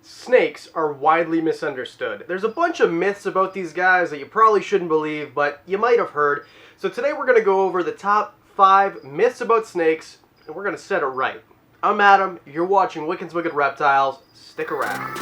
Snakes are widely misunderstood. There's a bunch of myths about these guys that you probably shouldn't believe, but you might have heard. So today we're going to go over the top 5 myths about snakes, and we're going to set it right. I'm Adam, you're watching Wicked's Wicked Reptiles. Stick around.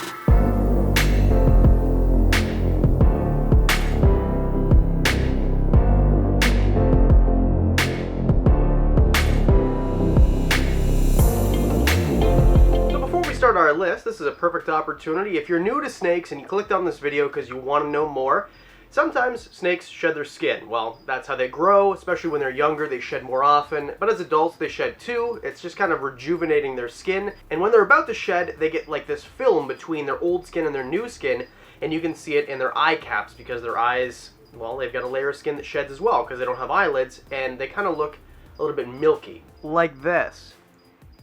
Start our list. This is a perfect opportunity. If you're new to snakes and you clicked on this video because you want to know more, sometimes snakes shed their skin. Well, that's how they grow, especially when they're younger, they shed more often. But as adults, they shed too. It's just kind of rejuvenating their skin. And when they're about to shed, they get like this film between their old skin and their new skin, and you can see it in their eye caps because their eyes, well, they've got a layer of skin that sheds as well because they don't have eyelids, and they kind of look a little bit milky. Like this.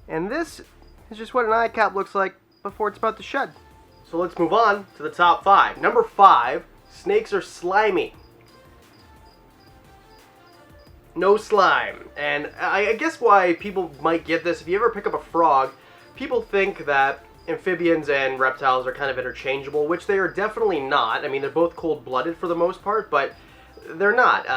And this is just what an eye cap looks like before it's about to shed. So let's move on to the top 5. Number 5, snakes are slimy. No slime. And I guess why people might get this, if you ever pick up a frog, people think that amphibians and reptiles are kind of interchangeable, which they are definitely not. I mean, they're both cold-blooded for the most part, but they're not.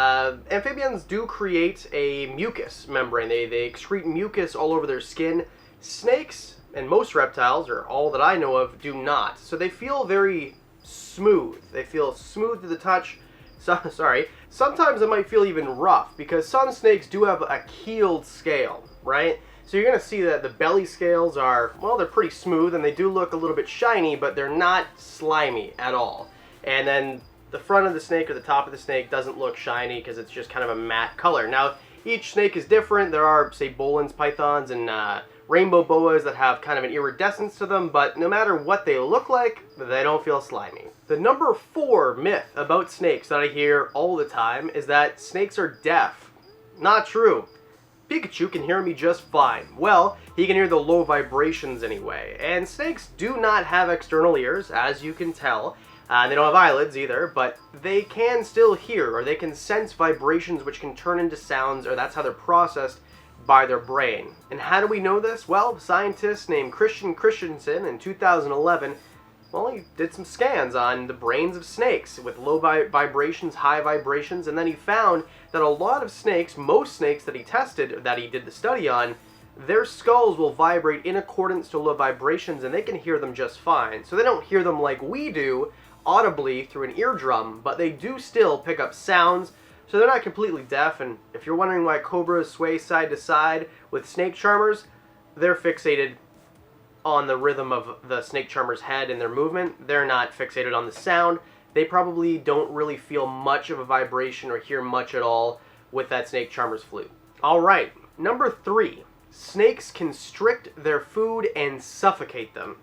Amphibians do create a mucus membrane. They excrete mucus all over their skin. Snakes, and most reptiles, or all that I know of, do not. So they feel very smooth. They feel smooth to the touch. Sometimes it might feel even rough, because some snakes do have a keeled scale, right? So you're going to see that the belly scales are, well, they're pretty smooth, and they do look a little bit shiny, but they're not slimy at all. And then the front of the snake or the top of the snake doesn't look shiny, because it's just kind of a matte color. Now, each snake is different. There are, say, Boelen's pythons and rainbow boas that have kind of an iridescence to them, but no matter what they look like, they don't feel slimy. The number 4 myth about snakes that I hear all the time is that snakes are deaf. Not true. Pikachu can hear me just fine. Well, he can hear the low vibrations anyway, and snakes do not have external ears, as you can tell. They don't have eyelids either, but they can still hear, or they can sense vibrations which can turn into sounds, or that's how they're processed by their brain. And how do we know this? Well, a scientist named Christian Christensen in 2011, well, he did some scans on the brains of snakes with low vibrations, high vibrations, and then he found that a lot of snakes, most snakes that he tested, that he did the study on, their skulls will vibrate in accordance to low vibrations, and they can hear them just fine. So they don't hear them like we do, audibly through an eardrum, but they do still pick up sounds. So they're not completely deaf, and if you're wondering why cobras sway side to side with snake charmers, they're fixated on the rhythm of the snake charmer's head and their movement. They're not fixated on the sound. They probably don't really feel much of a vibration or hear much at all with that snake charmer's flute. Alright, number 3. Snakes constrict their food and suffocate them.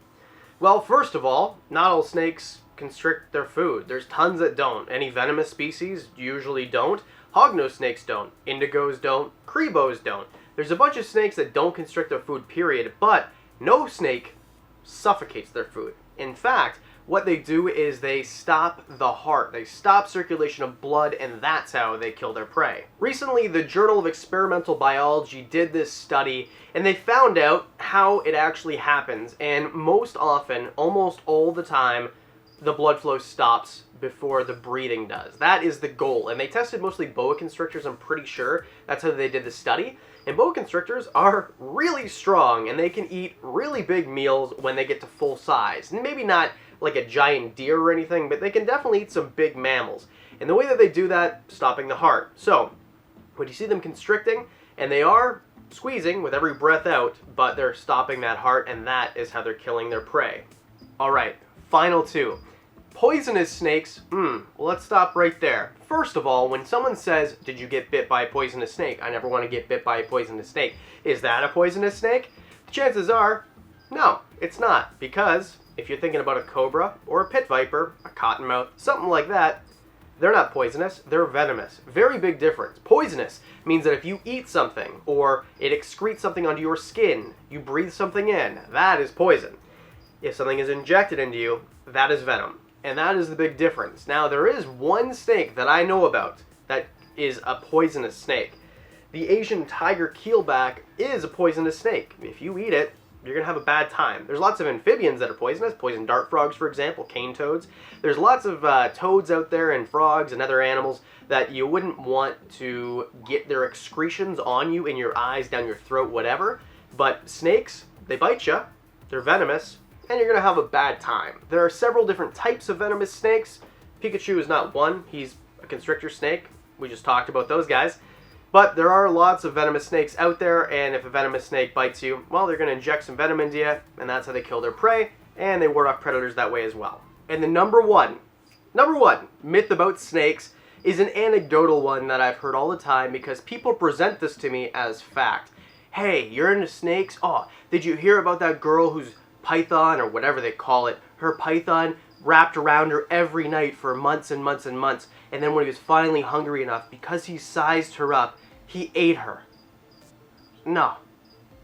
Well, first of all, not all snakes constrict their food. There's tons that don't. Any venomous species usually don't. Hognose snakes don't. Indigos don't. Crebos don't. There's a bunch of snakes that don't constrict their food, period, but no snake suffocates their food. In fact, what they do is they stop the heart. They stop circulation of blood, and that's how they kill their prey. Recently, the Journal of Experimental Biology did this study, and they found out how it actually happens, and most often, almost all the time, the blood flow stops before the breathing does. That is the goal. And they tested mostly boa constrictors, I'm pretty sure. That's how they did the study. And boa constrictors are really strong, and they can eat really big meals when they get to full size. And maybe not like a giant deer or anything, but they can definitely eat some big mammals. And the way that they do that, stopping the heart. So, when you see them constricting, and they are squeezing with every breath out, but they're stopping that heart, and that is how they're killing their prey. Alright, final 2. Poisonous snakes, well, let's stop right there. First of all, when someone says, did you get bit by a poisonous snake? I never want to get bit by a poisonous snake. Is that a poisonous snake? The chances are, no, it's not. Because if you're thinking about a cobra or a pit viper, a cottonmouth, something like that, they're not poisonous, they're venomous. Very big difference. Poisonous means that if you eat something, or it excretes something onto your skin, you breathe something in, that is poison. If something is injected into you, that is venom. And that is the big difference. Now, there is one snake that I know about that is a poisonous snake. The Asian tiger keelback is a poisonous snake. If you eat it, You're going to have a bad time. There's lots of amphibians that are poisonous, poison dart frogs, for example, cane toads. There's lots of toads out there and frogs and other animals that you wouldn't want to get their excretions on you, in your eyes, down your throat, whatever. But snakes, they bite you, they're venomous, and you're going to have a bad time. There are several different types of venomous snakes. Pikachu is not one. He's a constrictor snake. We just talked about those guys. But there are lots of venomous snakes out there, and if a venomous snake bites you, well, they're going to inject some venom into you, and that's how they kill their prey, and they ward off predators that way as well. And the number one myth about snakes is an anecdotal one that I've heard all the time because people present this to me as fact. Hey, you're into snakes? Oh, did you hear about that girl whose python, or whatever they call it, her python wrapped around her every night for months and months and months, and then when he was finally hungry enough, because he sized her up, he ate her. No,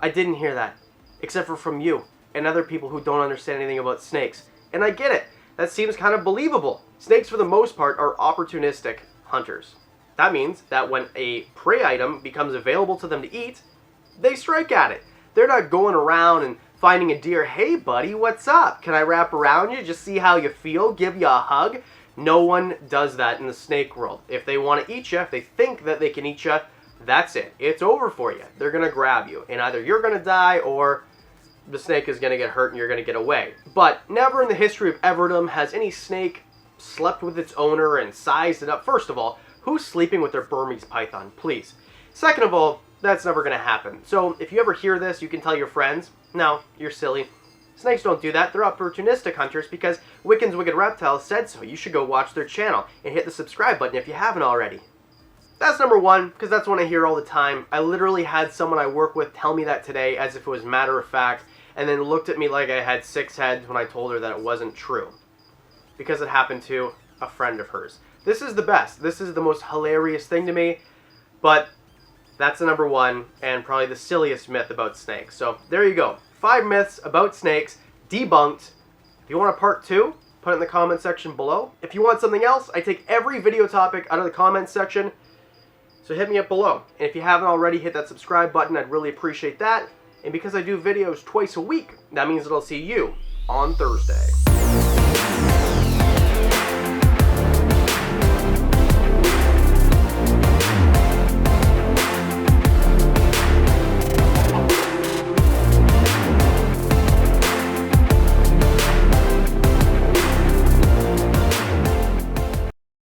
I didn't hear that, except for from you and other people who don't understand anything about snakes. And I get it. That seems kind of believable. Snakes, for the most part, are opportunistic hunters. That means that when a prey item becomes available to them to eat, they strike at it. They're not going around and finding a deer, hey buddy, what's up? Can I wrap around you, just see how you feel, give you a hug? No one does that in the snake world. If they want to eat you, if they think that they can eat you, that's it. It's over for you. They're going to grab you, and either you're going to die or the snake is going to get hurt and you're going to get away. But never in the history of Everdom has any snake slept with its owner and sized it up. First of all, who's sleeping with their Burmese python? Please. Second of all, that's never going to happen. So if you ever hear this, you can tell your friends, no, you're silly. Snakes don't do that. They're opportunistic hunters because Wiccan's Wicked Reptiles said so. You should go watch their channel and hit the subscribe button if you haven't already. That's number one, because that's one I hear all the time. I literally had someone I work with tell me that today as if it was matter of fact, and then looked at me like I had 6 heads when I told her that it wasn't true. Because it happened to a friend of hers. This is the best. This is the most hilarious thing to me, but that's the number one and probably the silliest myth about snakes. So there you go. 5 myths about snakes debunked. If you want a part 2, put it in the comment section below. If you want something else, I take every video topic out of the comment section. So hit me up below. And if you haven't already, hit that subscribe button. I'd really appreciate that. And because I do videos twice a week, that means that I'll see you on Thursday.